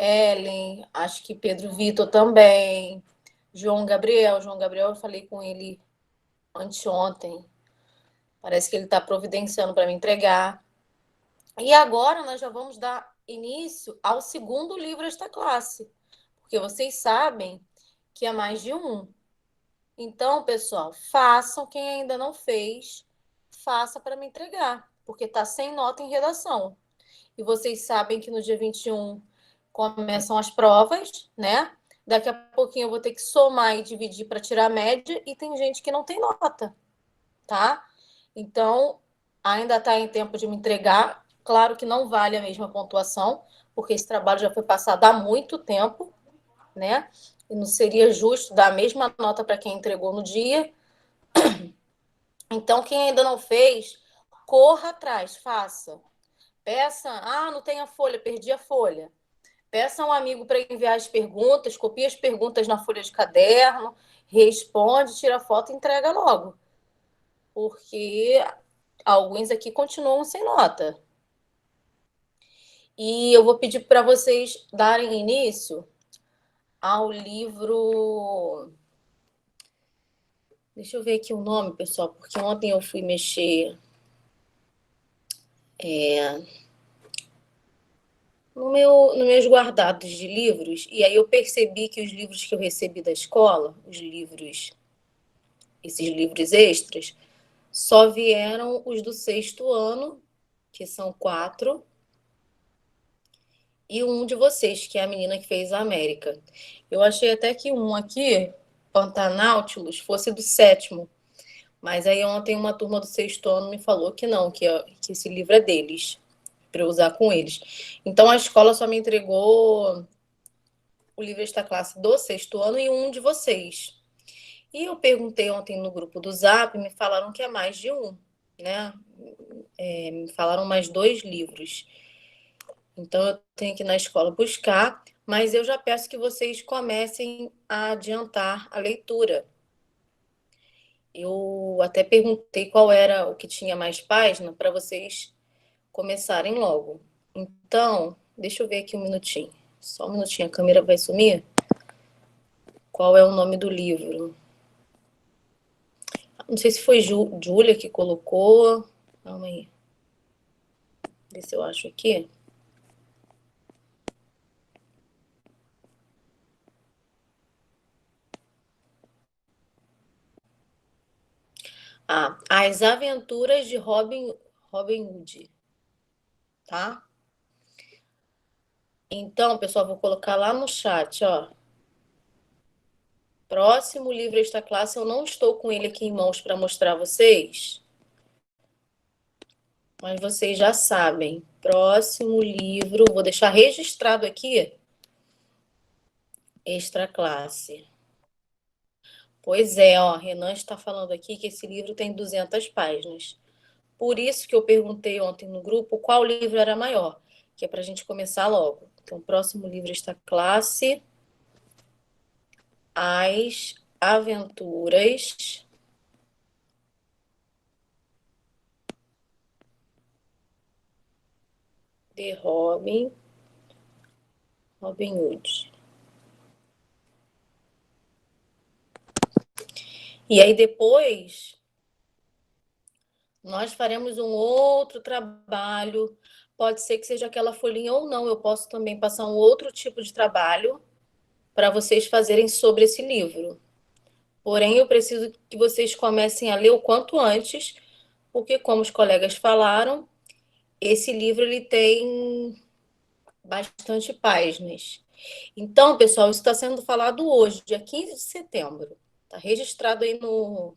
Ellen, acho que Pedro Vitor também, João Gabriel. João Gabriel, eu falei com ele anteontem. Parece que ele está providenciando para me entregar. E agora nós já vamos dar início ao segundo livro desta classe, porque vocês sabem que é mais de um. Então, pessoal, façam, quem ainda não fez, faça para me entregar, porque está sem nota em redação. E vocês sabem que no dia 21 começam as provas, né? Daqui a pouquinho eu vou ter que somar e dividir para tirar a média, e tem gente que não tem nota, tá? Então, ainda está em tempo de me entregar. Claro que não vale a mesma pontuação, porque esse trabalho já foi passado há muito tempo, né? E não seria justo dar a mesma nota para quem entregou no dia. Então, quem ainda não fez, corra atrás, faça. Peça, não tem a folha, perdi a folha. Peça a um amigo para enviar as perguntas, copia as perguntas na folha de caderno, responde, tira foto e entrega logo. Porque alguns aqui continuam sem nota. E eu vou pedir para vocês darem início ao livro. Deixa eu ver aqui o nome, pessoal, porque ontem eu fui mexer nos meus guardados de livros, e aí eu percebi que os livros que eu recebi da escola, esses livros extras, só vieram os do 6º ano, que são 4, e um de vocês, que é a menina que fez a América. Eu achei até que um aqui, Pantanautilus, fosse do 7º, mas aí ontem uma turma do 6º ano me falou que não, que esse livro é deles, para eu usar com eles. Então a escola só me entregou o livro desta classe do 6º ano e um de vocês. E eu perguntei ontem no grupo do Zap, me falaram que é mais de um, né? Me falaram mais 2 livros. Então eu tenho que ir na escola buscar, mas eu já peço que vocês comecem a adiantar a leitura. Eu até perguntei qual era o que tinha mais página para vocês começarem logo. Então, deixa eu ver aqui um minutinho. Só um minutinho, a câmera vai sumir. Qual é o nome do livro? Não sei se foi Júlia que colocou. Calma aí. Ver se eu acho aqui. As Aventuras de Robin Hood. Tá? Então, pessoal, vou colocar lá no chat, ó. Próximo livro desta classe, eu não estou com ele aqui em mãos para mostrar a vocês, mas vocês já sabem. Próximo livro, vou deixar registrado aqui, extra classe. Pois é, ó, Renan está falando aqui que esse livro tem 200 páginas. Por isso que eu perguntei ontem no grupo qual livro era maior, que é para a gente começar logo. Então, próximo livro desta classe, As Aventuras de Robin Hood. E aí depois nós faremos um outro trabalho. Pode ser que seja aquela folhinha ou não. Eu posso também passar um outro tipo de trabalho para vocês fazerem sobre esse livro. Porém, eu preciso que vocês comecem a ler o quanto antes, porque, como os colegas falaram, esse livro ele tem bastante páginas. Então, pessoal, isso está sendo falado hoje, dia 15 de setembro. Está registrado aí no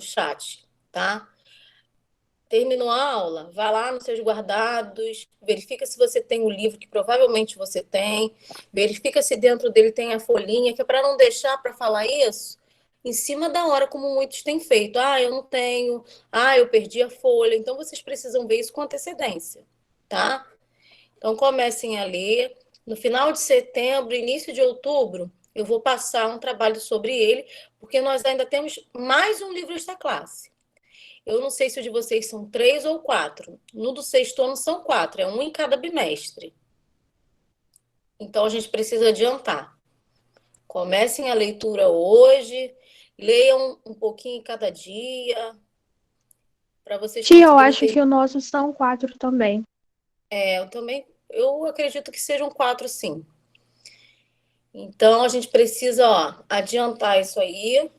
chat, tá? Terminou a aula, vá lá nos seus guardados, verifica se você tem o livro, que provavelmente você tem, verifica se dentro dele tem a folhinha, que é para não deixar para falar isso em cima da hora, como muitos têm feito. Eu não tenho, eu perdi a folha. Então, vocês precisam ver isso com antecedência, tá? Então, comecem a ler. No final de setembro, início de outubro, eu vou passar um trabalho sobre ele, porque nós ainda temos mais um livro desta classe. Eu não sei se o de vocês são 3 ou 4. No do 6º ano são 4, é um em cada bimestre. Então, a gente precisa adiantar. Comecem a leitura hoje, leiam um pouquinho cada dia, para vocês Tia, eu conseguirem acho ter. que os nossos são 4 também. Eu acredito que sejam 4, sim. Então, a gente precisa, adiantar isso aí.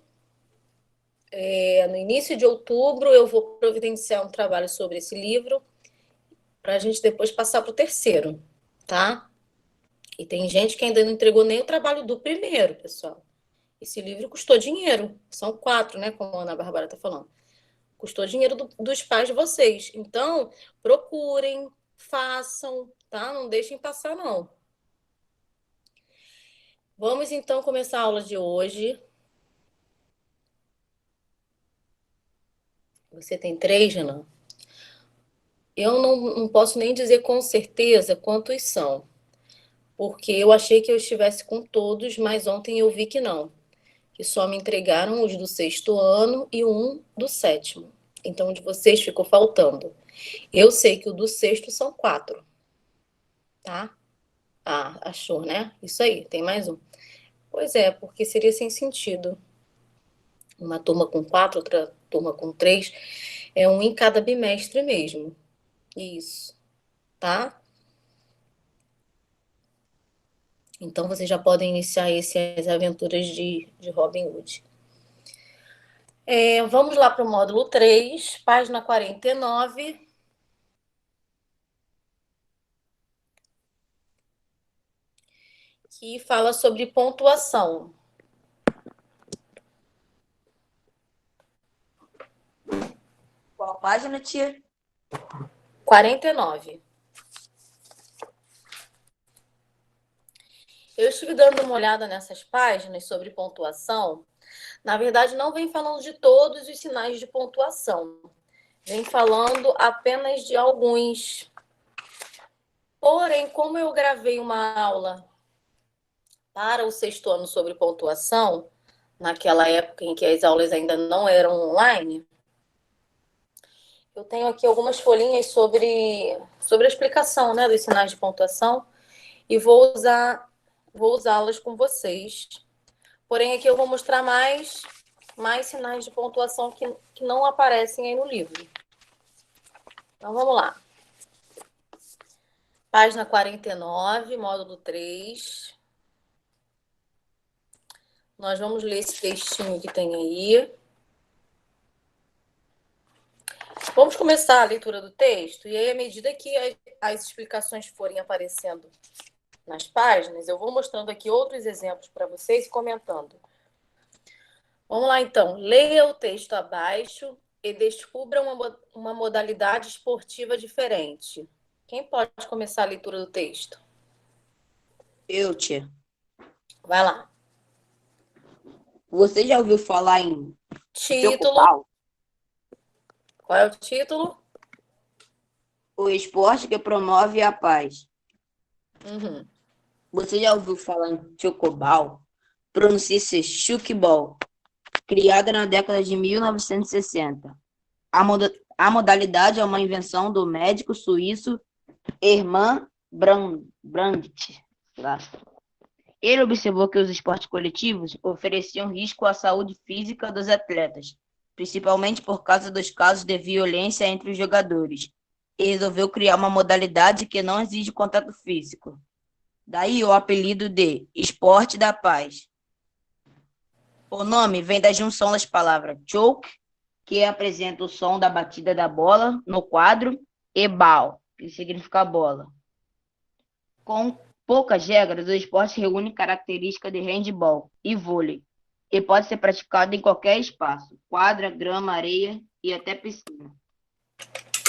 No início de outubro, eu vou providenciar um trabalho sobre esse livro, para a gente depois passar para o terceiro, tá? E tem gente que ainda não entregou nem o trabalho do primeiro, pessoal. Esse livro custou dinheiro. São 4, né? Como a Ana Bárbara está falando. Custou dinheiro dos pais de vocês. Então, procurem, façam, tá? Não deixem passar, não. Vamos, então, começar a aula de hoje. Você tem 3, Renan? Eu não posso nem dizer com certeza quantos são, porque eu achei que eu estivesse com todos, mas ontem eu vi que não, que só me entregaram os do 6º ano e um do 7º. Então, o de vocês ficou faltando. Eu sei que o do 6º são 4, tá? Ah, achou, né? Isso aí, tem mais um. Pois é, porque seria sem sentido. Uma turma com 4, outra turma com 3. É um em cada bimestre mesmo. Isso, tá? Então, vocês já podem iniciar as aventuras de Robin Hood. Vamos lá para o módulo 3, página 49. Que fala sobre pontuação. Qual página, tia? 49. Eu estive dando uma olhada nessas páginas sobre pontuação. Na verdade, não vem falando de todos os sinais de pontuação. Vem falando apenas de alguns. Porém, como eu gravei uma aula para o 6º ano sobre pontuação, naquela época em que as aulas ainda não eram online, eu tenho aqui algumas folhinhas sobre a explicação, né, dos sinais de pontuação e vou usá-las com vocês. Porém, aqui eu vou mostrar mais sinais de pontuação que não aparecem aí no livro. Então, vamos lá. Página 49, módulo 3. Nós vamos ler esse textinho que tem aí. Vamos começar a leitura do texto, e aí, à medida que as explicações forem aparecendo nas páginas, eu vou mostrando aqui outros exemplos para vocês e comentando. Vamos lá, então. Leia o texto abaixo e descubra uma modalidade esportiva diferente. Quem pode começar a leitura do texto? Eu, tia. Vai lá. Você já ouviu falar em Título. Chocobal? Qual é o título? O esporte que promove a paz. Uhum. Você já ouviu falar em Chocobal? Pronuncia-se Chukball. Criada na década de 1960. A modalidade é uma invenção do médico suíço Hermann Brandt. Ele observou que os esportes coletivos ofereciam risco à saúde física dos atletas, principalmente por causa dos casos de violência entre os jogadores, e resolveu criar uma modalidade que não exige contato físico. Daí o apelido de Esporte da Paz. O nome vem da junção das palavras choke, que apresenta o som da batida da bola no quadro, e ball, que significa bola. Com poucas regras, o esporte reúne características de handball e vôlei e pode ser praticado em qualquer espaço, quadra, grama, areia e até piscina.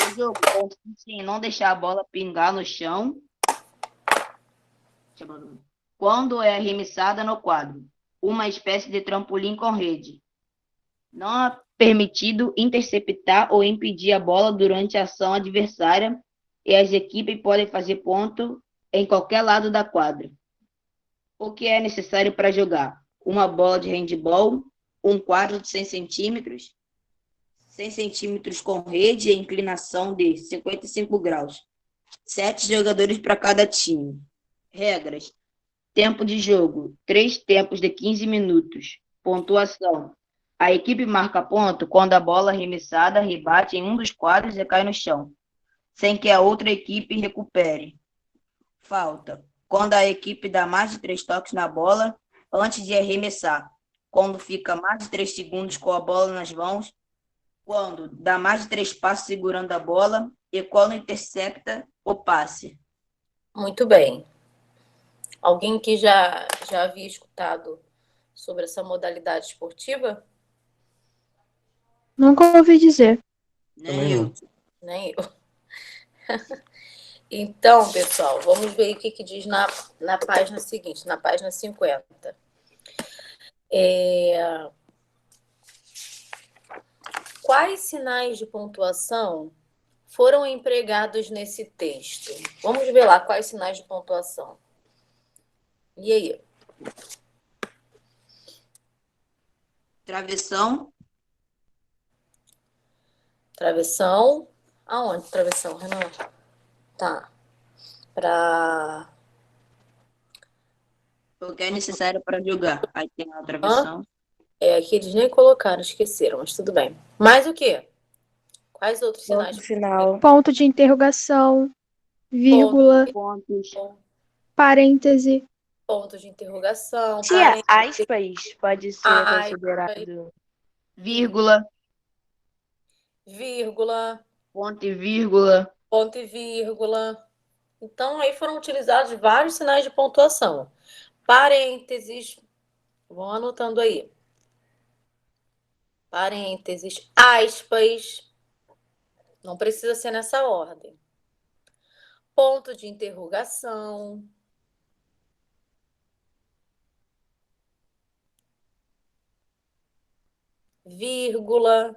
O jogo consiste em não deixar a bola pingar no chão quando é arremessada no quadro, uma espécie de trampolim com rede. Não é permitido interceptar ou impedir a bola durante a ação adversária e as equipes podem fazer ponto em qualquer lado da quadra. O que é necessário para jogar? Uma bola de handball, um quadro de 100 centímetros, 100 centímetros com rede e inclinação de 55 graus. 7 jogadores para cada time. Regras. Tempo de jogo: 3 tempos de 15 minutos. Pontuação: a equipe marca ponto quando a bola arremessada rebate em um dos quadros e cai no chão, sem que a outra equipe recupere. Falta: quando a equipe dá mais de 3 toques na bola antes de arremessar. Quando fica mais de 3 segundos com a bola nas mãos. Quando dá mais de 3 passos segurando a bola. E quando intercepta o passe. Muito bem. Alguém que já havia escutado sobre essa modalidade esportiva? Nunca ouvi dizer. Nem eu. Nem eu. Então, pessoal, vamos ver o que diz na página seguinte, na página 50. Quais sinais de pontuação foram empregados nesse texto? Vamos ver lá quais sinais de pontuação. E aí? Travessão. Travessão. Aonde travessão, Renan? Tá. O que é necessário para jogar. Aí tem a travessão. Aqui eles nem colocaram, esqueceram, mas tudo bem. Mais o quê? Quais outros sinais? Ponto final. Ponto de interrogação, vírgula, Pontos. parêntese, Ponto de interrogação, Tia, aspas pode ser Aspas. considerado. Vírgula. vírgula, Ponto e vírgula. ponto e vírgula. Então, aí foram utilizados vários sinais de pontuação. Parênteses, vão anotando aí. Parênteses, aspas, não precisa ser nessa ordem. Ponto de interrogação. Vírgula.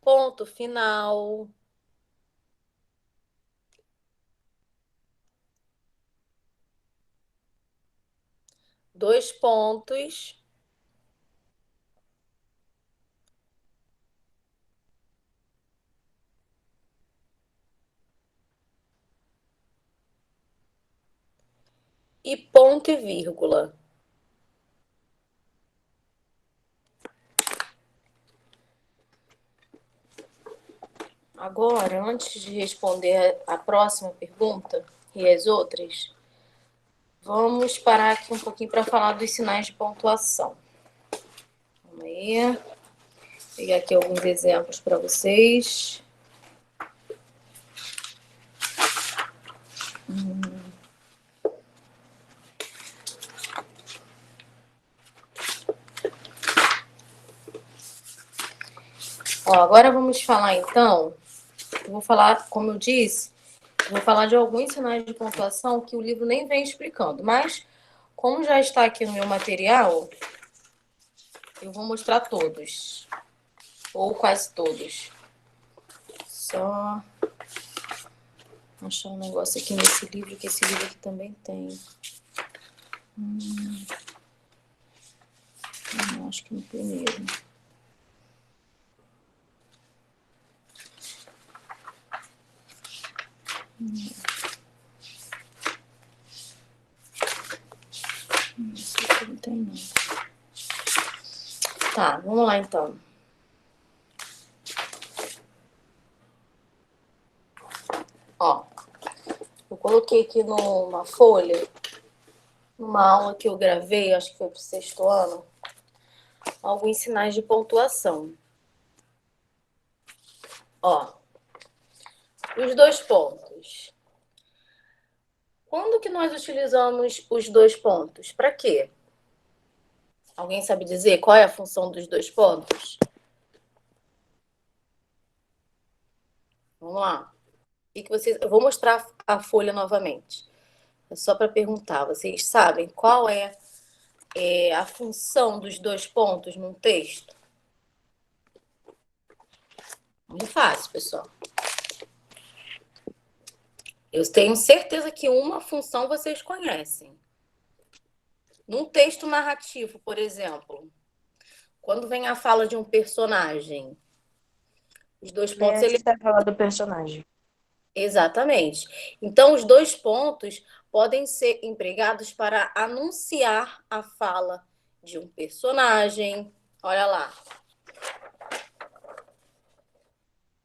Ponto final. Dois pontos. E ponto e vírgula. Agora, antes de responder a próxima pergunta e as outras, vamos parar aqui um pouquinho para falar dos sinais de pontuação. Vamos aí. Vou pegar aqui alguns exemplos para vocês. Ó, agora vamos falar então. Eu vou falar, como eu disse, vou falar de alguns sinais de pontuação que o livro nem vem explicando, mas como já está aqui no meu material, eu vou mostrar todos, ou quase todos. Só achar um negócio aqui nesse livro, que esse livro aqui também tem. Acho que no primeiro. Esse aqui não tem, não. Tá, vamos lá então. Ó, eu coloquei aqui numa folha, numa aula que eu gravei, acho que foi pro 6º ano, alguns sinais de pontuação. Ó, os 2 pontos. Quando que nós utilizamos os 2 pontos? Para quê? Alguém sabe dizer qual é a função dos 2 pontos? Vamos lá. Eu vou mostrar a folha novamente. É só para perguntar. Vocês sabem qual é a função dos 2 pontos num texto? Muito fácil, pessoal. Eu tenho certeza que uma função vocês conhecem. Num texto narrativo, por exemplo, quando vem a fala de um personagem, os 2 pontos... Você está falando do personagem. Exatamente. Então, os dois pontos podem ser empregados para anunciar a fala de um personagem. Olha lá.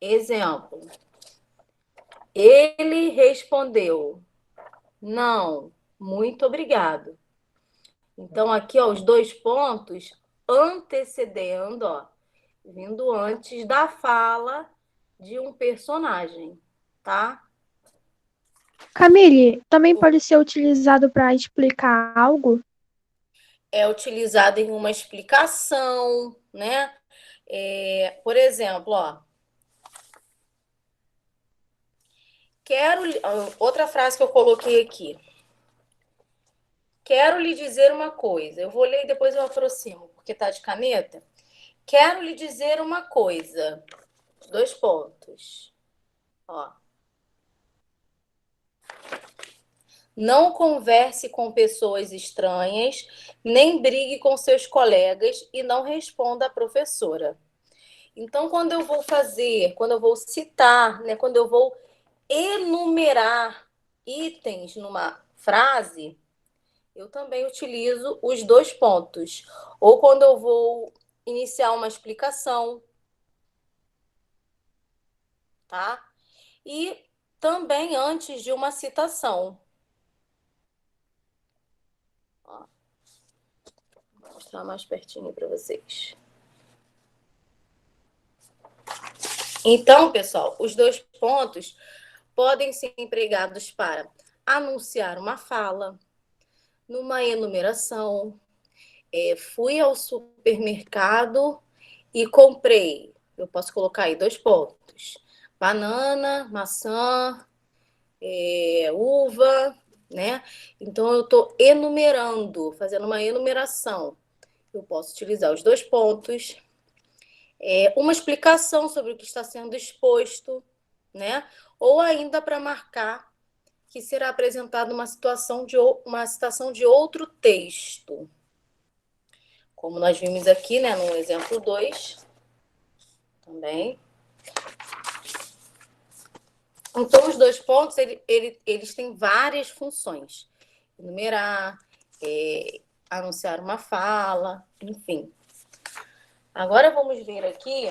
Exemplo. Ele respondeu: não, muito obrigado. Então, aqui, ó, os dois pontos antecedendo, ó, vindo antes da fala de um personagem, tá? Camille, também pode ser utilizado para explicar algo? É utilizado em uma explicação, né? Por exemplo, ó, outra frase que eu coloquei aqui. Quero lhe dizer uma coisa. Eu vou ler e depois eu aproximo, porque tá de caneta. Quero lhe dizer uma coisa. Dois pontos. Ó. Não converse com pessoas estranhas, nem brigue com seus colegas e não responda à professora. Então, quando eu vou citar, né, quando eu vou enumerar itens numa frase, eu também utilizo os dois pontos. Ou quando eu vou iniciar uma explicação, tá? E também antes de uma citação. Ó, vou mostrar mais pertinho para vocês. Então, pessoal, os dois pontos podem ser empregados para anunciar uma fala, numa enumeração. Fui ao supermercado e comprei. Eu posso colocar aí dois pontos: banana, maçã, uva, né? Então, eu estou enumerando, fazendo uma enumeração. Eu posso utilizar os dois pontos. Uma explicação sobre o que está sendo exposto, né? Ou ainda para marcar que será apresentada uma citação de outro texto. Como nós vimos aqui, né, no exemplo 2, também. Então, os dois pontos, eles têm várias funções. Enumerar, anunciar uma fala, enfim. Agora, vamos ver aqui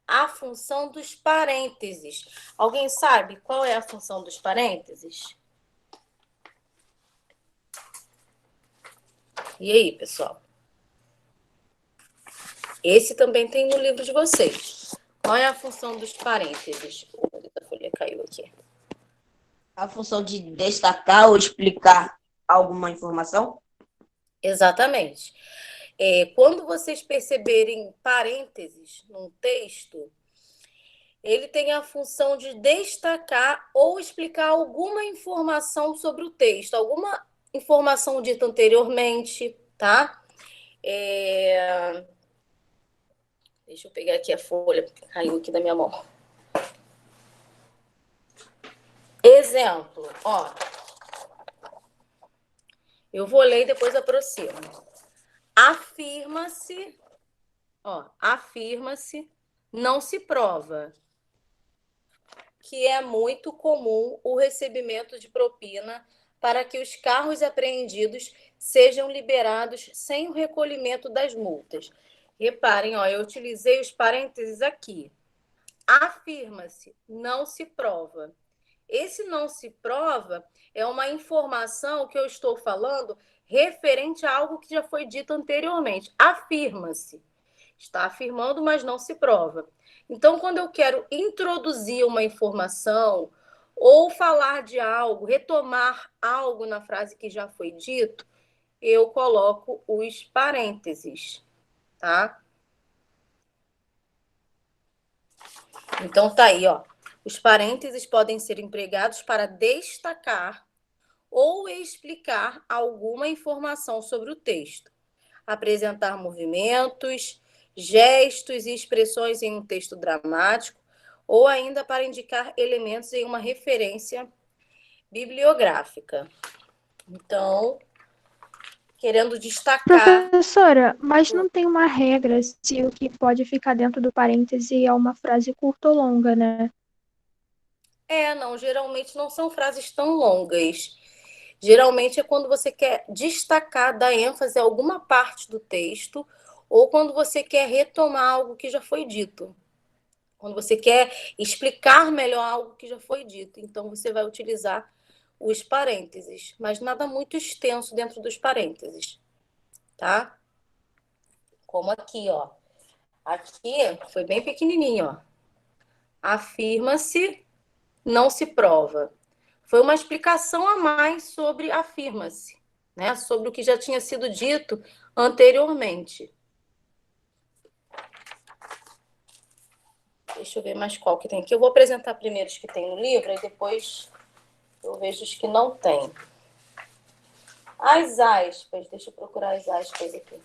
a função dos parênteses. Alguém sabe qual é a função dos parênteses? E aí, pessoal? Esse também tem no livro de vocês. Qual é a função dos parênteses? A folha caiu aqui. A função de destacar ou explicar alguma informação? Exatamente. Quando vocês perceberem parênteses num texto, ele tem a função de destacar ou explicar alguma informação sobre o texto, alguma informação dita anteriormente, tá? Deixa eu pegar aqui a folha, que caiu aqui da minha mão. Exemplo, ó. Eu vou ler e depois aproximo. Afirma-se, não se prova que é muito comum o recebimento de propina para que os carros apreendidos sejam liberados sem o recolhimento das multas. Reparem, ó, eu utilizei os parênteses aqui. Afirma-se, não se prova. Esse não se prova é uma informação que eu estou falando referente a algo que já foi dito anteriormente. Afirma-se. Está afirmando, mas não se prova. Então, quando eu quero introduzir uma informação ou falar de algo, retomar algo na frase que já foi dito, eu coloco os parênteses, tá? Então, tá aí, ó. Os parênteses podem ser empregados para destacar ou explicar alguma informação sobre o texto, apresentar movimentos, gestos e expressões em um texto dramático, ou ainda para indicar elementos em uma referência bibliográfica. Então, querendo destacar... Professora, mas não tem uma regra se o que pode ficar dentro do parêntese é uma frase curta ou longa, né? Não, geralmente não são frases tão longas. Geralmente é quando você quer destacar, dar ênfase a alguma parte do texto, ou quando você quer retomar algo que já foi dito. Quando você quer explicar melhor algo que já foi dito. Então, você vai utilizar os parênteses, mas nada muito extenso dentro dos parênteses, tá? Como aqui, ó. Aqui foi bem pequenininho, ó. Afirma-se, não se prova. Foi uma explicação a mais sobre afirma-se, né? Sobre o que já tinha sido dito anteriormente. Deixa eu ver mais qual que tem aqui. Eu vou apresentar primeiro os que tem no livro, e depois eu vejo os que não tem. As aspas. Deixa eu procurar as aspas aqui.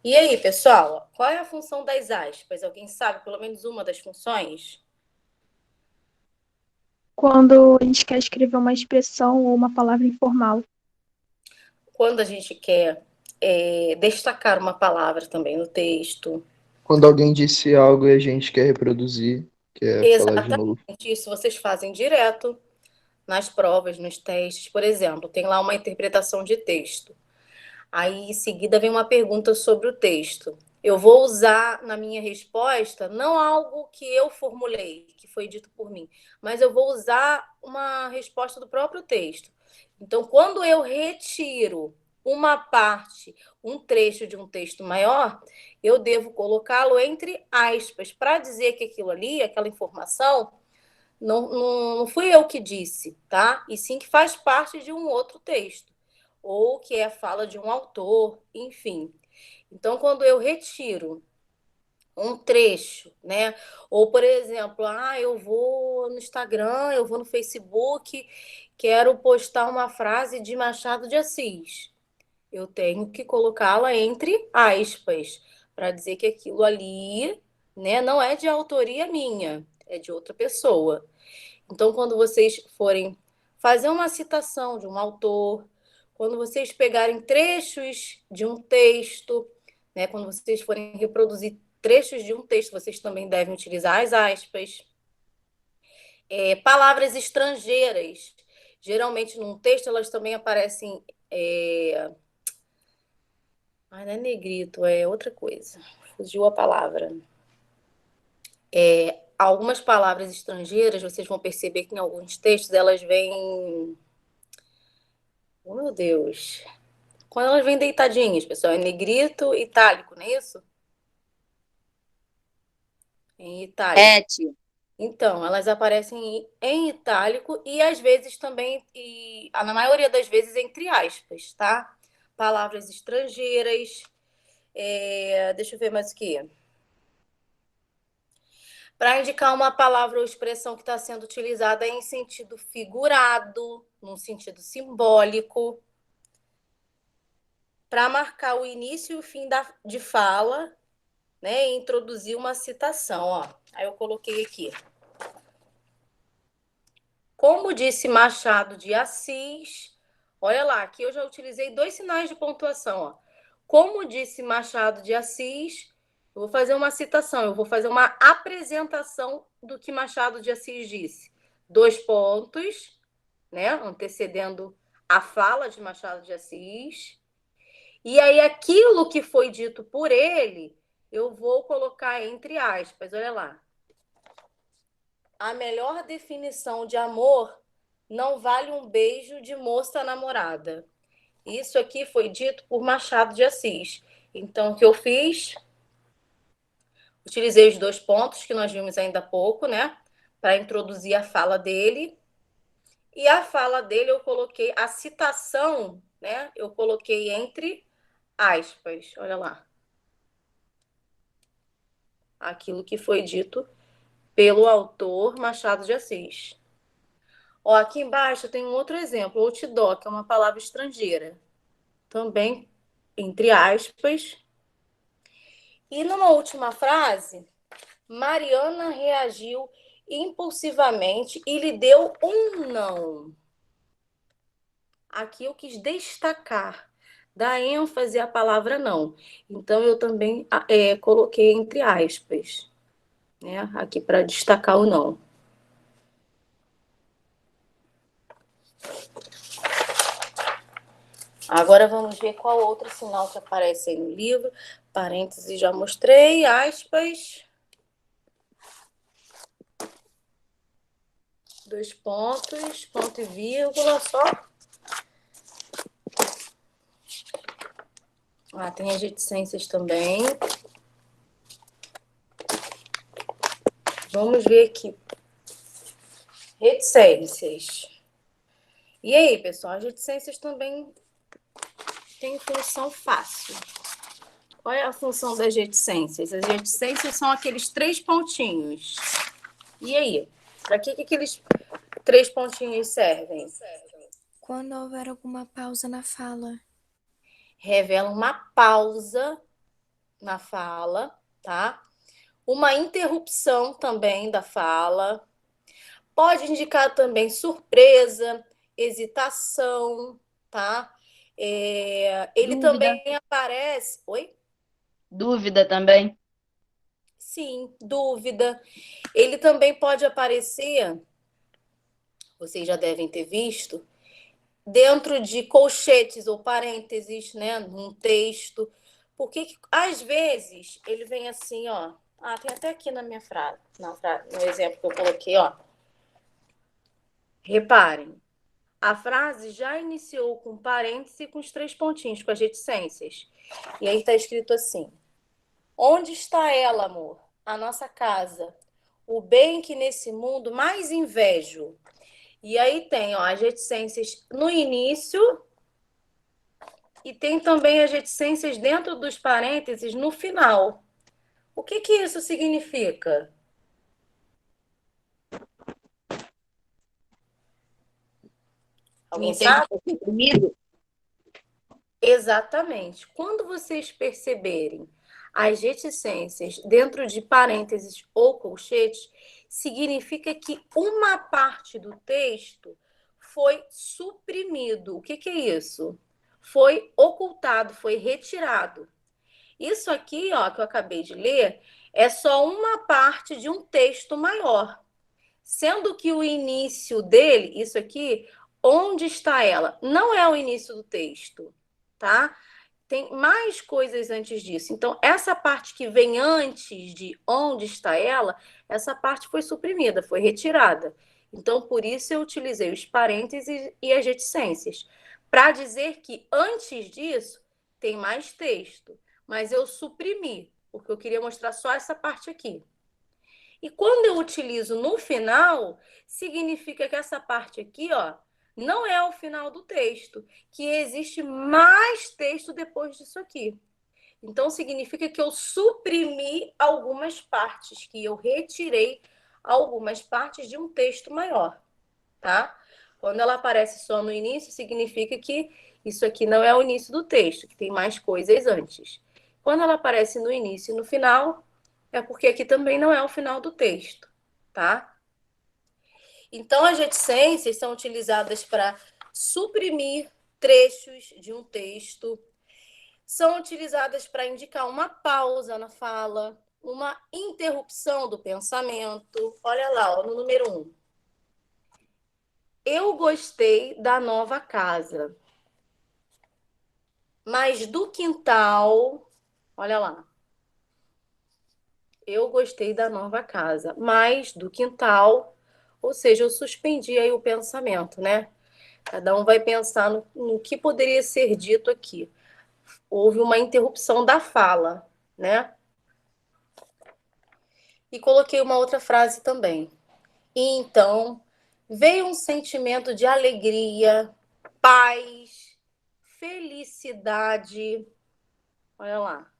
E aí, pessoal, qual é a função das aspas? Alguém sabe pelo menos uma das funções? Quando a gente quer escrever uma expressão ou uma palavra informal. Quando a gente quer destacar uma palavra também no texto. Quando alguém disse algo e a gente quer reproduzir, quer falar de novo. Exatamente, isso vocês fazem direto nas provas, nos testes. Por exemplo, tem lá uma interpretação de texto. Aí, em seguida, vem uma pergunta sobre o texto. Eu vou usar na minha resposta não algo que eu formulei, que foi dito por mim, mas eu vou usar uma resposta do próprio texto. Então, quando eu retiro uma parte, um trecho de um texto maior, eu devo colocá-lo entre aspas, para dizer que aquilo ali, aquela informação, não fui eu que disse, tá? E sim que faz parte de um outro texto, ou que é a fala de um autor, enfim. Então, quando eu retiro um trecho, né? Ou, por exemplo, eu vou no Instagram, eu vou no Facebook, quero postar uma frase de Machado de Assis. Eu tenho que colocá-la entre aspas, para dizer que aquilo ali, né, não é de autoria minha, é de outra pessoa. Então, quando vocês forem fazer uma citação de um autor, quando vocês pegarem trechos de um texto, né, quando vocês forem reproduzir trechos de um texto, vocês também devem utilizar as aspas. Palavras estrangeiras. Geralmente, num texto, elas também aparecem. Não é negrito, é outra coisa. Fugiu a palavra. Algumas palavras estrangeiras, vocês vão perceber que em alguns textos elas vêm. Oh, meu Deus. Quando elas vêm deitadinhas, pessoal, é negrito, itálico, não é isso? Em itálico. Tia. Então, elas aparecem em itálico e às vezes também, na maioria das vezes, entre aspas, tá? Palavras estrangeiras. Deixa eu ver mais o que. Para indicar uma palavra ou expressão que está sendo utilizada em sentido figurado, num sentido simbólico. Para marcar o início e o fim de fala, né, e introduzir uma citação, ó. Aí eu coloquei aqui. Como disse Machado de Assis, olha lá, aqui eu já utilizei 2 sinais de pontuação, ó. Como disse Machado de Assis, eu vou fazer uma citação, eu vou fazer uma apresentação do que Machado de Assis disse. 2 pontos, né, antecedendo a fala de Machado de Assis. E aí, aquilo que foi dito por ele, eu vou colocar entre aspas, olha lá. A melhor definição de amor não vale um beijo de moça namorada. Isso aqui foi dito por Machado de Assis. Então, o que eu fiz? Utilizei os 2 pontos que nós vimos ainda há pouco, né? Para introduzir a fala dele. E a fala dele eu coloquei, a citação, né? Eu coloquei entre aspas, olha lá. Aquilo que foi dito pelo autor Machado de Assis. Ó, aqui embaixo tem um outro exemplo, outdoor, que é uma palavra estrangeira. Também, entre aspas. E numa última frase, Mariana reagiu impulsivamente e lhe deu um não. Aqui eu quis destacar. dá ênfase à palavra não. Então, eu também coloquei entre aspas, né? Aqui para destacar o não. Agora vamos ver qual outro sinal que aparece aí no livro. Parênteses já mostrei, aspas. 2 pontos, ponto e vírgula só. Tem as reticências também. Vamos ver aqui. Reticências. E aí, pessoal, as reticências também têm função fácil. Qual é a função das reticências? As reticências são aqueles 3 pontinhos. E aí? Para que aqueles 3 pontinhos servem? Quando houver alguma pausa na fala. Revela uma pausa na fala, tá? Uma interrupção também da fala. Pode indicar também surpresa, hesitação, tá? Ele Dúvida. também aparece... Oi? Dúvida também. Sim, dúvida. Ele também pode aparecer, vocês já devem ter visto, dentro de colchetes ou parênteses, né, num texto. Porque, às vezes, ele vem assim, ó. Tem até aqui na minha frase, no exemplo que eu coloquei, ó. Reparem, a frase já iniciou com parênteses e com os 3 pontinhos, com as reticências. E aí está escrito assim: onde está ela, amor? A nossa casa. O bem que nesse mundo mais invejo. E aí tem, ó, as reticências no início e tem também as reticências dentro dos parênteses no final. O que isso significa? Alguém sabe? Suprimido? Exatamente. Quando vocês perceberem as reticências dentro de parênteses ou colchetes, significa que uma parte do texto foi suprimido. O que é isso? Foi ocultado, foi retirado. Isso aqui, ó, que eu acabei de ler, é só uma parte de um texto maior. Sendo que o início dele, isso aqui, onde está ela? Não é o início do texto, tá? Tem mais coisas antes disso. Então, essa parte que vem antes de onde está ela, essa parte foi suprimida, foi retirada. Então, por isso eu utilizei os parênteses e as reticências, para dizer que antes disso tem mais texto, mas eu suprimi, porque eu queria mostrar só essa parte aqui. E quando eu utilizo no final, significa que essa parte aqui, ó, não é o final do texto, que existe mais texto depois disso aqui. Então, significa que eu suprimi algumas partes, que eu retirei algumas partes de um texto maior, tá? Quando ela aparece só no início, significa que isso aqui não é o início do texto, que tem mais coisas antes. Quando ela aparece no início e no final, é porque aqui também não é o final do texto, tá? Então, as reticências são utilizadas para suprimir trechos de um texto, são utilizadas para indicar uma pausa na fala, uma interrupção do pensamento. Olha lá, ó, no número 1. Eu gostei da nova casa, mas do quintal... Olha lá. Eu gostei da nova casa, mas do quintal... Ou seja, eu suspendi aí o pensamento, né? Cada um vai pensar no que poderia ser dito aqui. Houve uma interrupção da fala, né? E coloquei uma outra frase também. E então, veio um sentimento de alegria, paz, felicidade. Olha lá.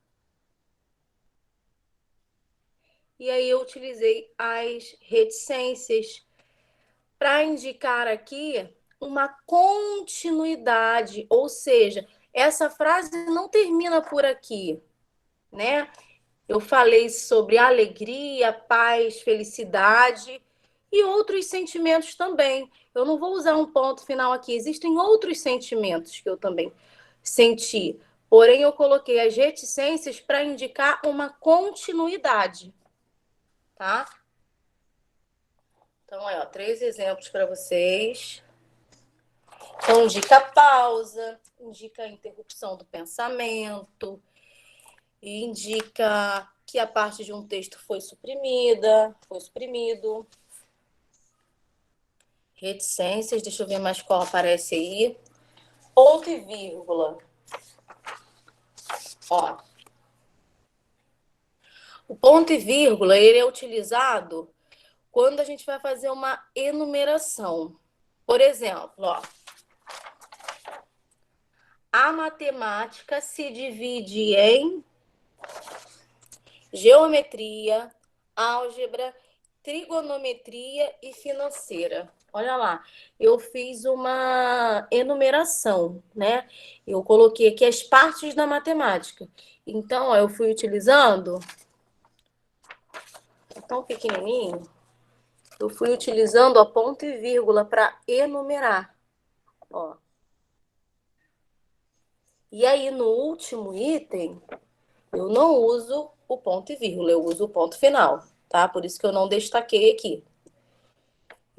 E aí eu utilizei as reticências para indicar aqui uma continuidade, ou seja, essa frase não termina por aqui, né? Eu falei sobre alegria, paz, felicidade e outros sentimentos também. Eu não vou usar um ponto final aqui, existem outros sentimentos que eu também Senti. Porém, eu coloquei as reticências para indicar uma continuidade, tá? Então, aí, ó, 3 exemplos para vocês. Então, indica pausa, indica a interrupção do pensamento, indica que a parte de um texto foi suprimida, foi suprimido. Reticências, deixa eu ver mais qual aparece aí. Ponto e vírgula. Ó. O ponto e vírgula, ele é utilizado quando a gente vai fazer uma enumeração. Por exemplo, ó. A matemática se divide em geometria, álgebra, trigonometria e financeira. Olha lá, eu fiz uma enumeração, né? Eu coloquei aqui as partes da matemática. Então, ó, eu fui utilizando, tão pequenininho, eu fui utilizando a ponto e vírgula para enumerar, ó. E aí, no último item, eu não uso o ponto e vírgula, eu uso o ponto final, tá? Por isso que eu não destaquei aqui.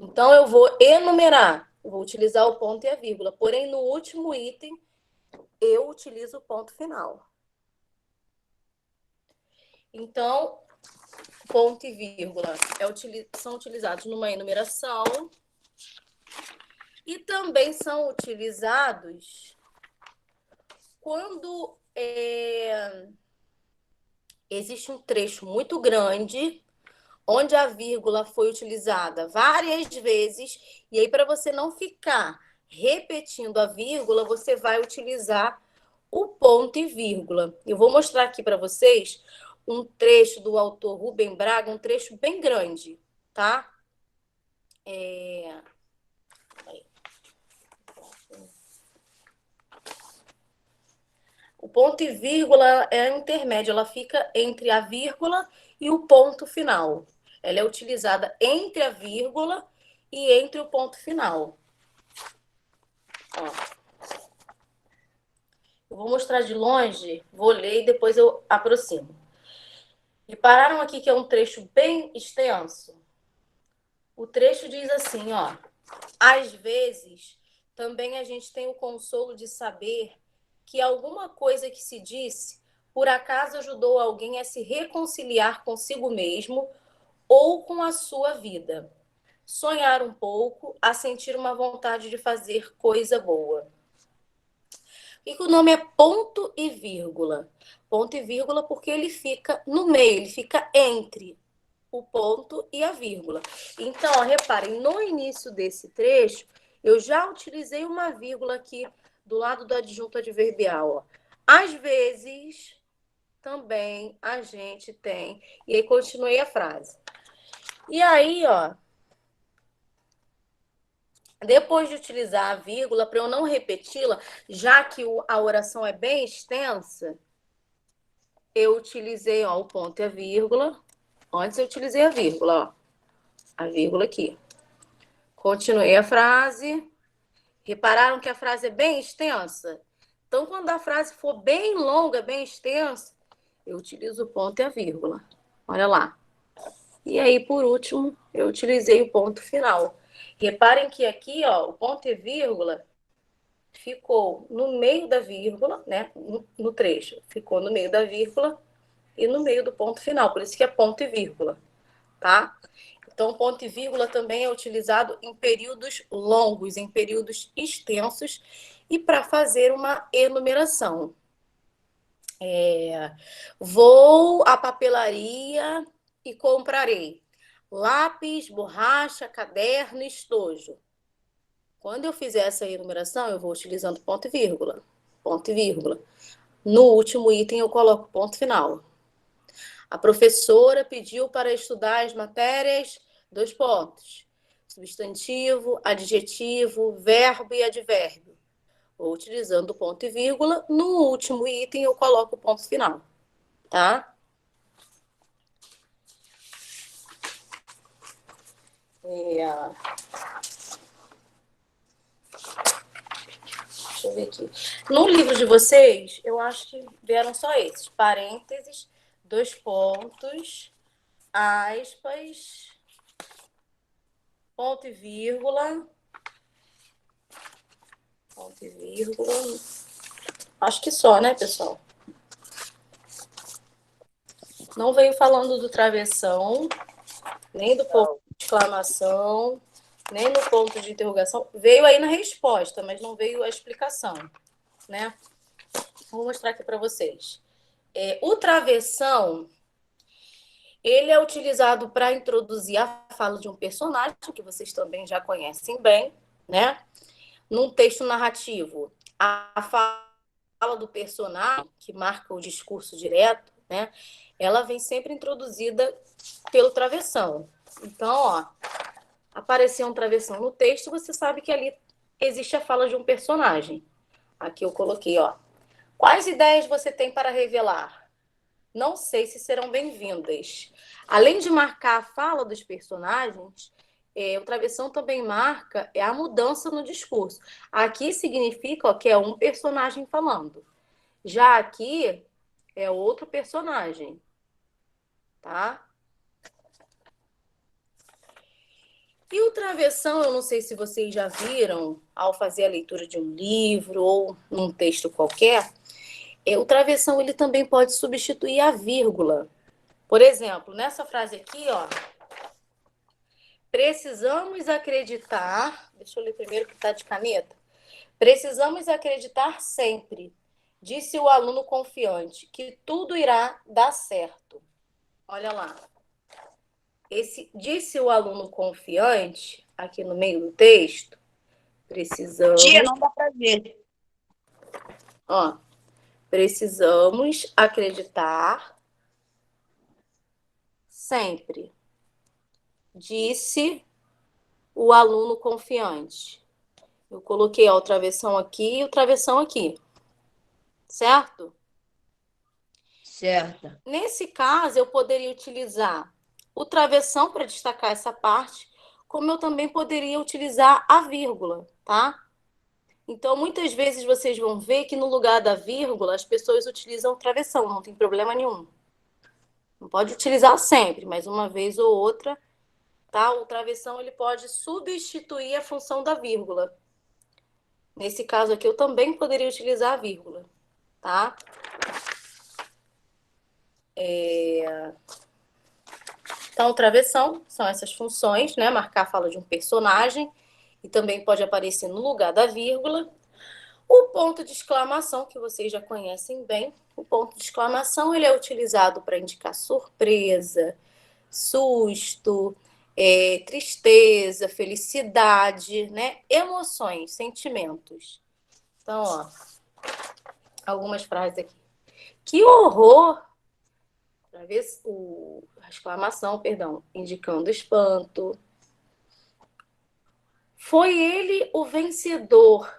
Então, eu vou enumerar, eu vou utilizar o ponto e a vírgula. Porém, no último item, eu utilizo o ponto final. Então, ponto e vírgula são utilizados numa enumeração e também são utilizados quando existe um trecho muito grande onde a vírgula foi utilizada várias vezes, e aí para você não ficar repetindo a vírgula, você vai utilizar o ponto e vírgula. Eu vou mostrar aqui para vocês um trecho do autor Rubem Braga, um trecho bem grande, tá? O ponto e vírgula é intermédio, ela fica entre a vírgula e o ponto final. Ela é utilizada entre a vírgula e entre o ponto final. Ó. Eu vou mostrar de longe, vou ler e depois eu aproximo. Repararam aqui que é um trecho bem extenso? O trecho diz assim, ó. Às vezes, também a gente tem o consolo de saber que alguma coisa que se disse, por acaso ajudou alguém a se reconciliar consigo mesmo ou com a sua vida. Sonhar um pouco, a sentir uma vontade de fazer coisa boa. E o nome é ponto e vírgula. Ponto e vírgula porque ele fica no meio, ele fica entre o ponto e a vírgula. Então, ó, reparem, no início desse trecho, eu já utilizei uma vírgula aqui do lado do adjunto adverbial. Ó. Às vezes, também a gente tem... E aí, continuei a frase. E aí, ó, depois de utilizar a vírgula, para eu não repeti-la, já que a oração é bem extensa, eu utilizei, ó, o ponto e a vírgula. Antes eu utilizei a vírgula, ó. A vírgula aqui. Continuei a frase. Repararam que a frase é bem extensa? Então, quando a frase for bem longa, bem extensa, eu utilizo o ponto e a vírgula. Olha lá. E aí, por último, eu utilizei o ponto final. Reparem que aqui, ó, o ponto e vírgula ficou no meio da vírgula, né? No trecho. Ficou no meio da vírgula e no meio do ponto final. Por isso que é ponto e vírgula, tá? Então, ponto e vírgula também é utilizado em períodos longos, em períodos extensos e para fazer uma enumeração. Vou à papelaria e comprarei lápis, borracha, caderno e estojo. Quando eu fizer essa enumeração, eu vou utilizando ponto e vírgula. Ponto e vírgula. No último item, eu coloco ponto final. A professora pediu para estudar as matérias, 2 pontos. Substantivo, adjetivo, verbo e advérbio. Vou utilizando ponto e vírgula. No último item, eu coloco o ponto final. Tá? Deixa eu ver aqui. No livro de vocês, eu acho que vieram só esses. Parênteses, 2 pontos, aspas, ponto e vírgula. Ponto e vírgula. Acho que só, né, pessoal? Não veio falando do travessão, nem do ponto de exclamação, nem do ponto de interrogação. Veio aí na resposta, mas não veio a explicação, né? Vou mostrar aqui para vocês. O travessão, ele é utilizado para introduzir a fala de um personagem, que vocês também já conhecem bem, né? Num texto narrativo, a fala do personagem, que marca o discurso direto, né? Ela vem sempre introduzida pelo travessão. Então, ó, apareceu um travessão no texto, você sabe que ali existe a fala de um personagem. Aqui eu coloquei, ó. Quais ideias você tem para revelar? Não sei se serão bem-vindas. Além de marcar a fala dos personagens, o travessão também marca a mudança no discurso. Aqui significa que é um personagem falando. Já aqui é outro personagem. Tá? E o travessão, eu não sei se vocês já viram ao fazer a leitura de um livro ou num texto qualquer, o travessão ele também pode substituir a vírgula. Por exemplo, nessa frase aqui, ó, precisamos acreditar, deixa eu ler primeiro que está de caneta. Precisamos acreditar sempre, disse o aluno confiante, que tudo irá dar certo. Olha lá. Disse o aluno confiante, aqui no meio do texto, precisamos... Tia, não dá para ver. Ó, precisamos acreditar sempre, disse o aluno confiante. Eu coloquei ó, o travessão aqui e o travessão aqui, certo? Certo. Nesse caso, eu poderia utilizar o travessão para destacar essa parte, como eu também poderia utilizar a vírgula, tá? Então, muitas vezes vocês vão ver que no lugar da vírgula, as pessoas utilizam o travessão, não tem problema nenhum. Não pode utilizar sempre, mas uma vez ou outra, tá? O travessão ele pode substituir a função da vírgula. Nesse caso aqui, eu também poderia utilizar a vírgula, tá? Então, o travessão são essas funções, né? Marcar a fala de um personagem e também pode aparecer no lugar da vírgula. O ponto de exclamação, que vocês já conhecem bem, o ponto de exclamação ele é utilizado para indicar surpresa, susto, tristeza, felicidade, né? Emoções, sentimentos. Então, ó, algumas frases aqui. Que horror! Para ver a exclamação, perdão, indicando espanto. Foi ele o vencedor.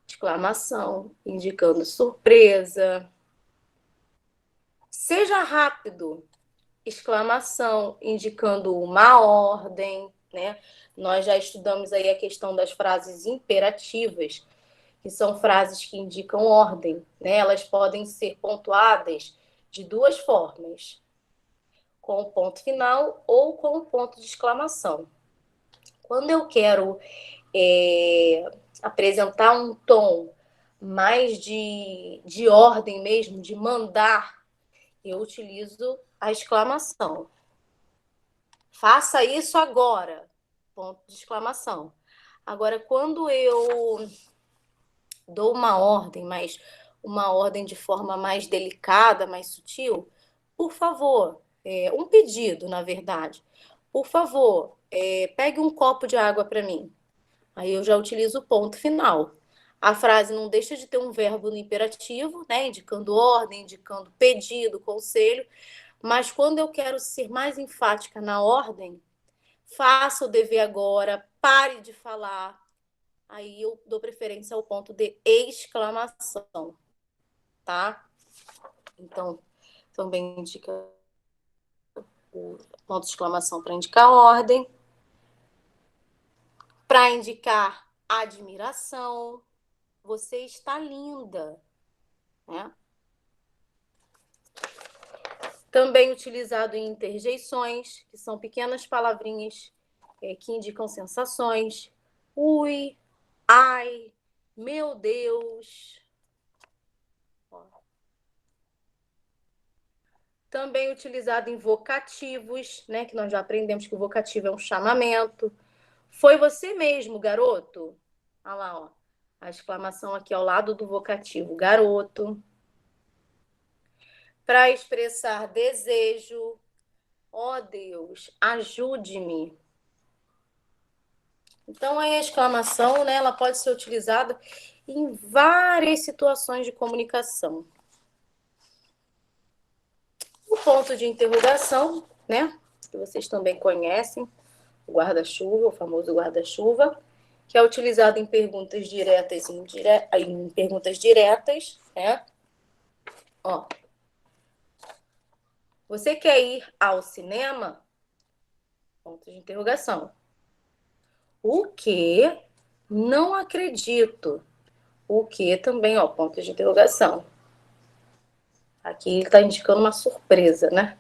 Exclamação, indicando surpresa. Seja rápido. Exclamação, indicando uma ordem, né? Nós já estudamos aí a questão das frases imperativas, que são frases que indicam ordem, né? Elas podem ser pontuadas de 2 formas, com o ponto final ou com o ponto de exclamação. Quando eu quero apresentar um tom mais de ordem mesmo, de mandar, eu utilizo a exclamação. Faça isso agora, ponto de exclamação. Agora, quando eu dou uma ordem, mas uma ordem de forma mais delicada, mais sutil, por favor, um pedido, na verdade. Por favor, pegue um copo de água para mim. Aí eu já utilizo o ponto final. A frase não deixa de ter um verbo no imperativo, né? Indicando ordem, indicando pedido, conselho. Mas quando eu quero ser mais enfática na ordem, faça o dever agora, pare de falar. Aí eu dou preferência ao ponto de exclamação, tá? Então, também indica o ponto de exclamação para indicar ordem, para indicar admiração, você está linda, né? Também utilizado em interjeições, que são pequenas palavrinhas que indicam sensações. Ui, ai, meu Deus. Também utilizado em vocativos, né? Que nós já aprendemos que o vocativo é um chamamento. Foi você mesmo, garoto? Olha lá, ó. A exclamação aqui ao lado do vocativo, garoto. Para expressar desejo. Ó Deus, ajude-me. Então, a exclamação, né, ela pode ser utilizada em várias situações de comunicação. O ponto de interrogação, né, que vocês também conhecem, o guarda-chuva, o famoso guarda-chuva, que é utilizado em perguntas diretas e em perguntas diretas, né? Ó. Você quer ir ao cinema? Ponto de interrogação. O quê? Não acredito. O quê também, ó, ponto de interrogação. Aqui ele está indicando uma surpresa, né?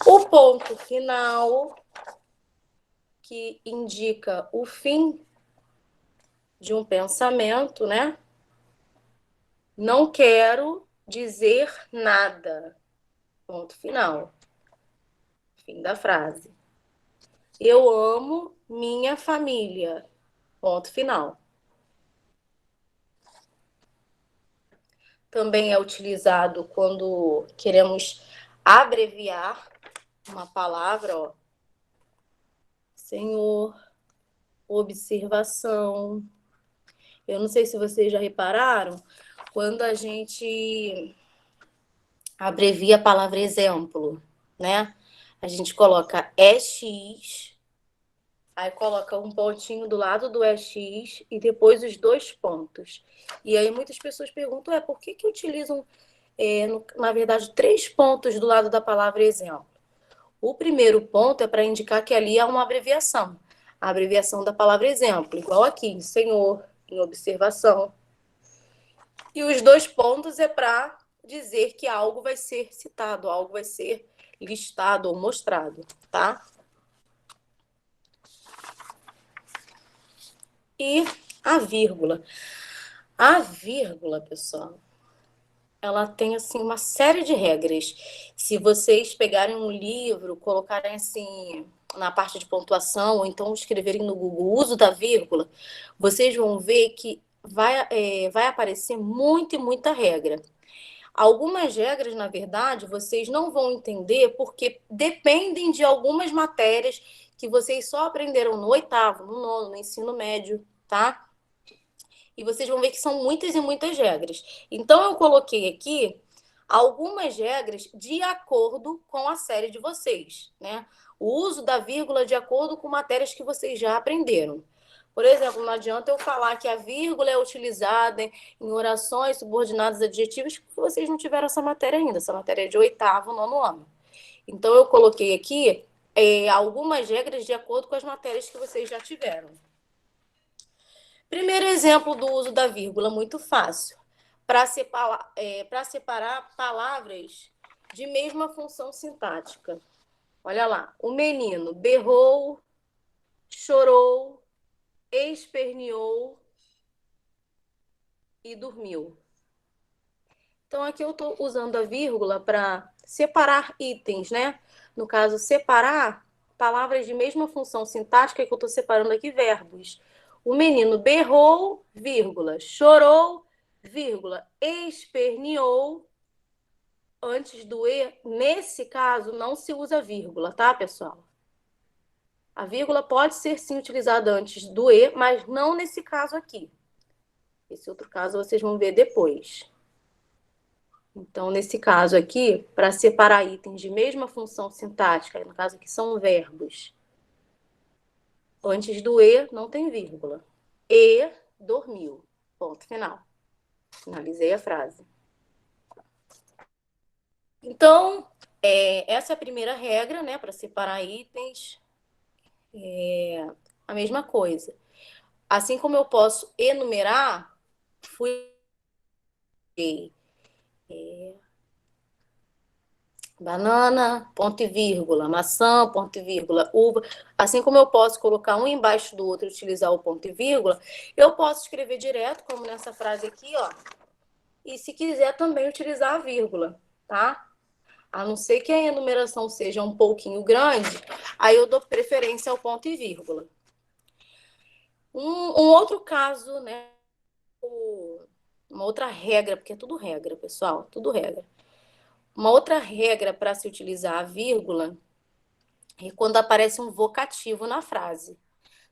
O ponto final, que indica o fim de um pensamento, né? Não quero dizer nada. Ponto final. Fim da frase. Eu amo minha família. Ponto final. Também é utilizado quando queremos abreviar uma palavra, ó. Senhor, observação. Eu não sei se vocês já repararam, quando a gente abrevia a palavra exemplo, né? A gente coloca EX, aí coloca um pontinho do lado do EX e depois os dois pontos. E aí muitas pessoas perguntam, por que utilizam, na verdade, 3 pontos do lado da palavra exemplo? O primeiro ponto é para indicar que ali há uma abreviação. A abreviação da palavra exemplo, igual aqui, em senhor, em observação. E os 2 pontos é para dizer que algo vai ser citado, algo vai ser listado ou mostrado, tá? E a vírgula. A vírgula, pessoal, ela tem, assim, uma série de regras. Se vocês pegarem um livro, colocarem, assim, na parte de pontuação, ou então escreverem no Google o uso da vírgula, vocês vão ver que vai aparecer muita e muita regra. Algumas regras, na verdade, vocês não vão entender porque dependem de algumas matérias que vocês só aprenderam no 8º, no 9º, no ensino médio, tá? E vocês vão ver que são muitas e muitas regras. Então, eu coloquei aqui algumas regras de acordo com a série de vocês, né? O uso da vírgula de acordo com matérias que vocês já aprenderam. Por exemplo, não adianta eu falar que a vírgula é utilizada em orações subordinadas adjetivas porque vocês não tiveram essa matéria ainda. Essa matéria é de 8º, 9º ano. Então, eu coloquei aqui algumas regras de acordo com as matérias que vocês já tiveram. Primeiro exemplo do uso da vírgula, muito fácil. Para separar palavras de mesma função sintática. Olha lá, o menino berrou, chorou, esperneou e dormiu. Então, aqui eu estou usando a vírgula para separar itens, né? No caso, separar palavras de mesma função sintática, que eu estou separando aqui verbos. O menino berrou, vírgula, chorou, vírgula, esperneou. Antes do E, nesse caso, não se usa vírgula, tá, pessoal? A vírgula pode ser, sim, utilizada antes do E, mas não nesse caso aqui. Esse outro caso vocês vão ver depois. Então, nesse caso aqui, para separar itens de mesma função sintática, no caso aqui são verbos, antes do E não tem vírgula. E dormiu. Ponto final. Finalizei a frase. Então, essa é a primeira regra, né, para separar itens. A mesma coisa. Assim como eu posso enumerar, fui banana, ponto e vírgula, maçã, ponto e vírgula, uva. Assim como eu posso colocar um embaixo do outro e utilizar o ponto e vírgula, eu posso escrever direto, como nessa frase aqui, ó. E se quiser também utilizar a vírgula, tá? A não ser que a enumeração seja um pouquinho grande, aí eu dou preferência ao ponto e vírgula. Um outro caso, né? Uma outra regra, porque é tudo regra, pessoal, tudo regra. Uma outra regra para se utilizar a vírgula é quando aparece um vocativo na frase.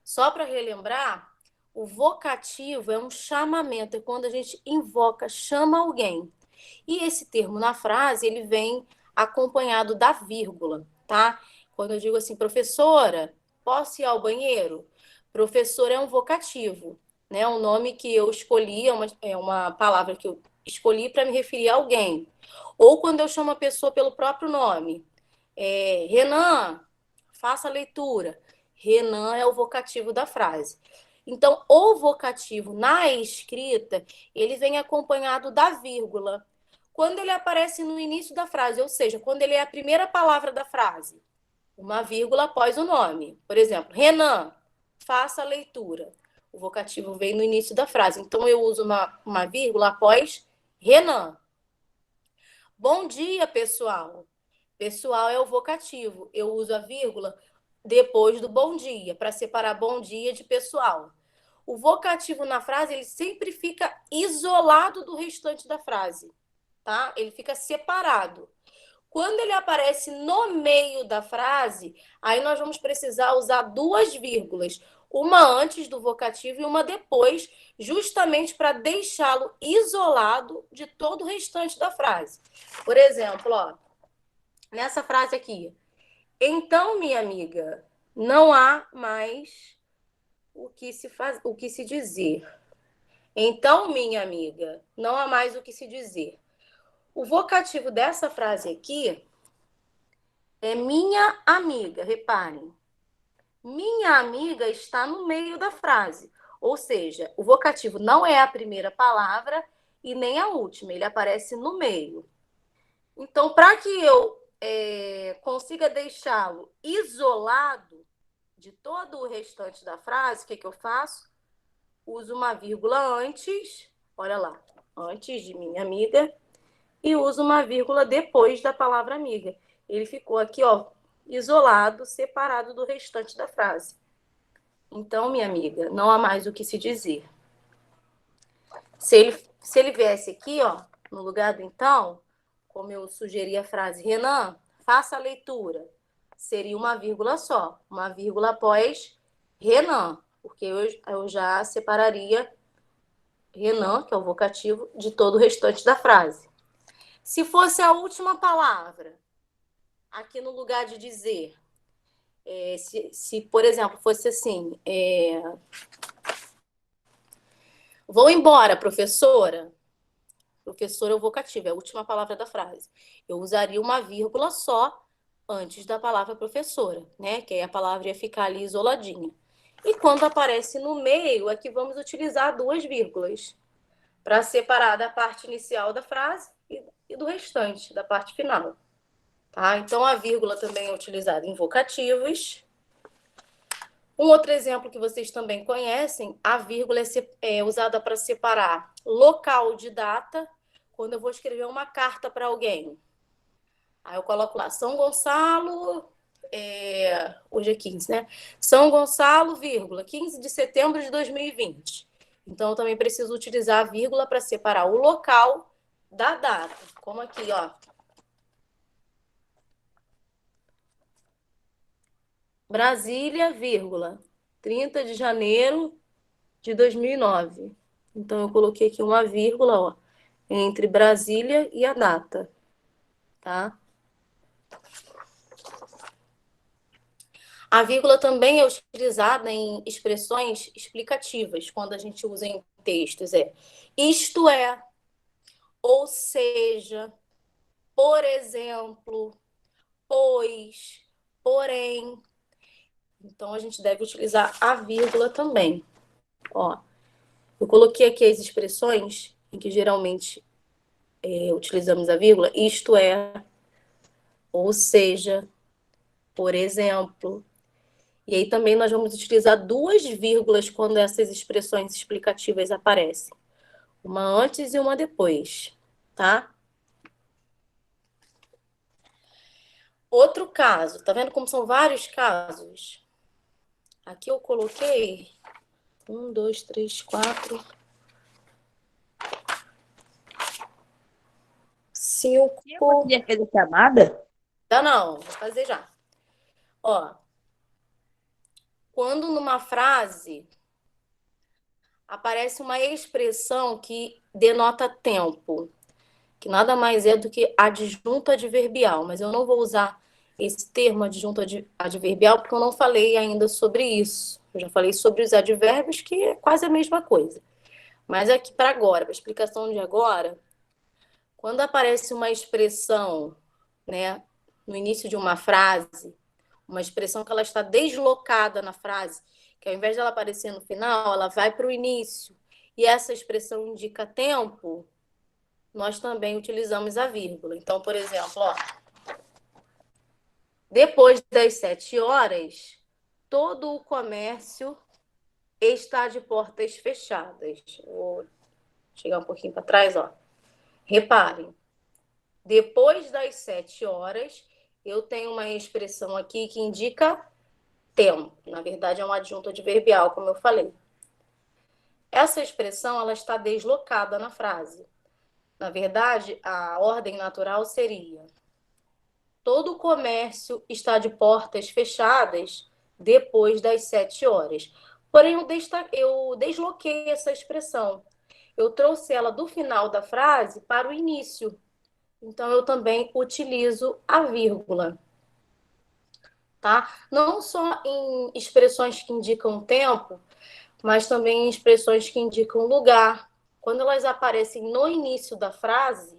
Só para relembrar, o vocativo é um chamamento, é quando a gente invoca, chama alguém. E esse termo na frase, ele vem acompanhado da vírgula, tá? Quando eu digo assim, professora, posso ir ao banheiro? Professor é um vocativo, né? Um nome que eu escolhi, é uma palavra que eu escolhi para me referir a alguém. Ou quando eu chamo a pessoa pelo próprio nome. Renan, faça a leitura. Renan é o vocativo da frase. Então, o vocativo na escrita, ele vem acompanhado da vírgula. Quando ele aparece no início da frase, ou seja, quando ele é a primeira palavra da frase, uma vírgula após o nome. Por exemplo, Renan, faça a leitura. O vocativo vem no início da frase. Então, eu uso uma vírgula após Renan. Bom dia, pessoal. Pessoal é o vocativo. Eu uso a vírgula depois do bom dia, para separar bom dia de pessoal. O vocativo na frase, ele sempre fica isolado do restante da frase, tá? Ele fica separado. Quando ele aparece no meio da frase, aí nós vamos precisar usar duas vírgulas, uma antes do vocativo e uma depois, justamente para deixá-lo isolado de todo o restante da frase. Por exemplo, ó, nessa frase aqui, então, minha amiga, não há mais o que se dizer. Então, minha amiga, não há mais o que se dizer. O vocativo dessa frase aqui é minha amiga, reparem. Minha amiga está no meio da frase. Ou seja, o vocativo não é a primeira palavra e nem a última, ele aparece no meio. Então, para que eu consiga deixá-lo isolado de todo o restante da frase, o que eu faço? Uso uma vírgula antes, olha lá, antes de minha amiga, e uso uma vírgula depois da palavra amiga. Ele ficou aqui, ó, isolado, separado do restante da frase. Então, minha amiga, não há mais o que se dizer. Se ele viesse aqui, ó, no lugar do então, como eu sugeri a frase, Renan, faça a leitura. Seria uma vírgula só, uma vírgula após Renan, porque eu já separaria Renan, que é o vocativo, de todo o restante da frase. Se fosse a última palavra, aqui no lugar de dizer, se por exemplo, fosse assim, vou embora, professora. Professora é o vocativo, é a última palavra da frase. Eu usaria uma vírgula só antes da palavra professora, né? Que aí a palavra ia ficar ali isoladinha. E quando aparece no meio, é que vamos utilizar duas vírgulas para separar da parte inicial da frase e do restante, da parte final. Tá? Então, a vírgula também é utilizada em vocativos. Um outro exemplo que vocês também conhecem, a vírgula é usada para separar local de data, quando eu vou escrever uma carta para alguém. Aí eu coloco lá, São Gonçalo, hoje é 15, né? São Gonçalo, vírgula, 15 de setembro de 2020. Então, eu também preciso utilizar a vírgula para separar o local da data. Como aqui, ó. Brasília, vírgula, 30 de janeiro de 2009. Então, eu coloquei aqui uma vírgula, ó, entre Brasília e a data, tá? A vírgula também é utilizada em expressões explicativas, quando a gente usa em textos. Isto é, ou seja, por exemplo, pois, porém. Então, a gente deve utilizar a vírgula também. Ó, eu coloquei aqui as expressões em que geralmente utilizamos a vírgula, isto é, ou seja, por exemplo. E aí também nós vamos utilizar duas vírgulas quando essas expressões explicativas aparecem. Uma antes e uma depois, tá? Outro caso, tá vendo como são vários casos? Aqui eu coloquei 1, 2, 3, 4, 5. Podia fazer chamada? Tá, não, vou fazer já. Ó, quando numa frase aparece uma expressão que denota tempo, que nada mais é do que adjunto adverbial, mas eu não vou usar esse termo adjunto adverbial porque eu não falei ainda sobre isso. Eu já falei sobre os advérbios, que é quase a mesma coisa. Mas aqui para agora, para a explicação de agora, quando aparece uma expressão, né, no início de uma frase, uma expressão que ela está deslocada na frase, que ao invés de ela aparecer no final, ela vai para o início, e essa expressão indica tempo, nós também utilizamos a vírgula. Então, por exemplo, ó, depois das 7 horas, todo o comércio está de portas fechadas. Vou chegar um pouquinho para trás, ó. Reparem, depois das 7 horas, eu tenho uma expressão aqui que indica tempo. Na verdade, é um adjunto adverbial, como eu falei. Essa expressão ela está deslocada na frase. Na verdade, a ordem natural seria: todo o comércio está de portas fechadas depois das 7 horas. Porém, eu desloquei essa expressão. Eu trouxe ela do final da frase para o início. Então, eu também utilizo a vírgula. Tá? Não só em expressões que indicam tempo, mas também em expressões que indicam lugar. Quando elas aparecem no início da frase,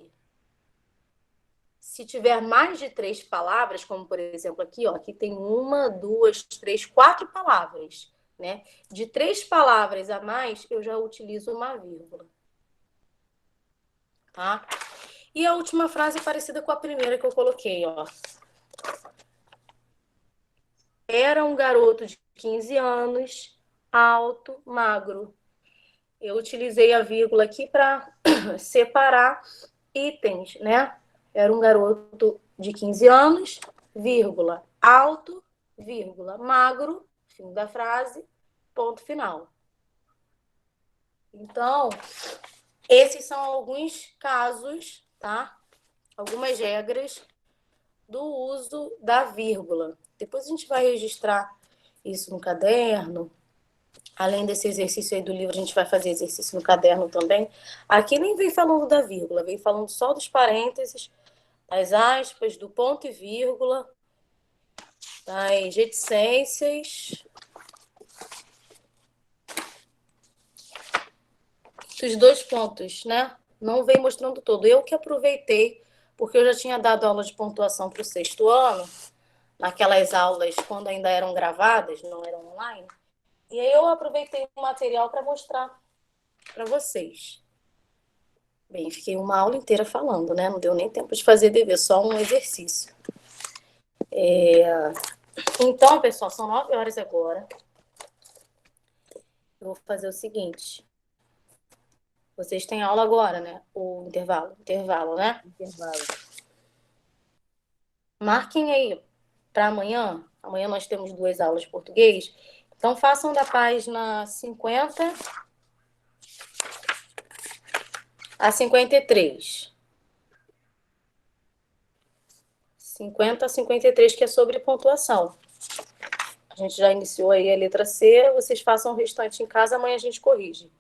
se tiver mais de 3 palavras, como por exemplo aqui, ó, aqui tem 1, 2, 3, 4 palavras, né? De 3 palavras a mais, eu já utilizo uma vírgula. Tá? E a última frase é parecida com a primeira que eu coloquei, ó. Era um garoto de 15 anos, alto, magro. Eu utilizei a vírgula aqui para separar itens, né? Era um garoto de 15 anos, vírgula, alto, vírgula, magro, fim da frase, ponto final. Então, esses são alguns casos, tá? Algumas regras do uso da vírgula. Depois a gente vai registrar isso no caderno. Além desse exercício aí do livro, a gente vai fazer exercício no caderno também. Aqui nem vem falando da vírgula, vem falando só dos parênteses, das aspas, do ponto e vírgula, das reticências, dos 2 pontos, né? Não vem mostrando todo. Eu que aproveitei, porque eu já tinha dado aula de pontuação para o 6º ano, naquelas aulas quando ainda eram gravadas, não eram online. E aí eu aproveitei o material para mostrar para vocês. Bem, fiquei uma aula inteira falando, né? Não deu nem tempo de fazer dever, só um exercício. Então, pessoal, são 9 horas agora. Eu vou fazer o seguinte. Vocês têm aula agora, né? O intervalo, né? Intervalo. Marquem aí para amanhã. Amanhã nós temos 2 aulas de português. Então, façam da página 50 a 53. 50 a 53, que é sobre pontuação. A gente já iniciou aí a letra C, vocês façam o restante em casa, amanhã a gente corrige.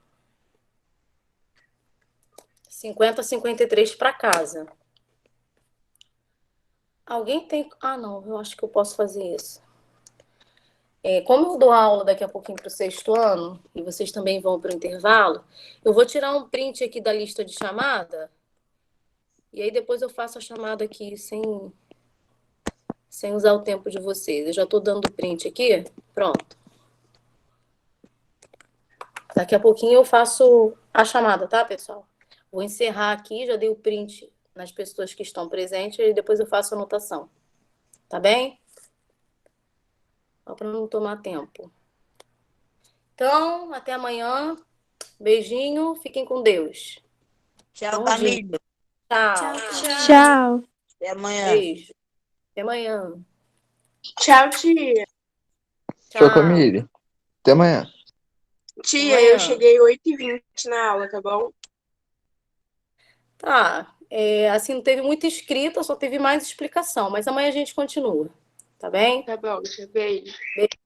50 a 53 para casa. Alguém tem... Ah, não, eu acho que eu posso fazer isso. Como eu dou aula daqui a pouquinho para o 6º ano, e vocês também vão para o intervalo, eu vou tirar um print aqui da lista de chamada, e aí depois eu faço a chamada aqui sem usar o tempo de vocês. Eu já estou dando print aqui. Pronto. Daqui a pouquinho eu faço a chamada, tá, pessoal? Vou encerrar aqui, já dei o print nas pessoas que estão presentes e depois eu faço a anotação. Tá bem? Só para não tomar tempo. Então, até amanhã. Beijinho, fiquem com Deus. Tchau, Bom dia. Camila. Tchau. Tchau. Até amanhã. Beijo. Até amanhã. Tchau, tia. Tchau, Camille. Até amanhã. Tia, Amanhã. eu cheguei 8h20 na aula, tá bom? Tá. Assim, não teve muita escrita, só teve mais explicação. Mas amanhã a gente continua. Tá bem? Tá bom, tia. Beijo. Beijo.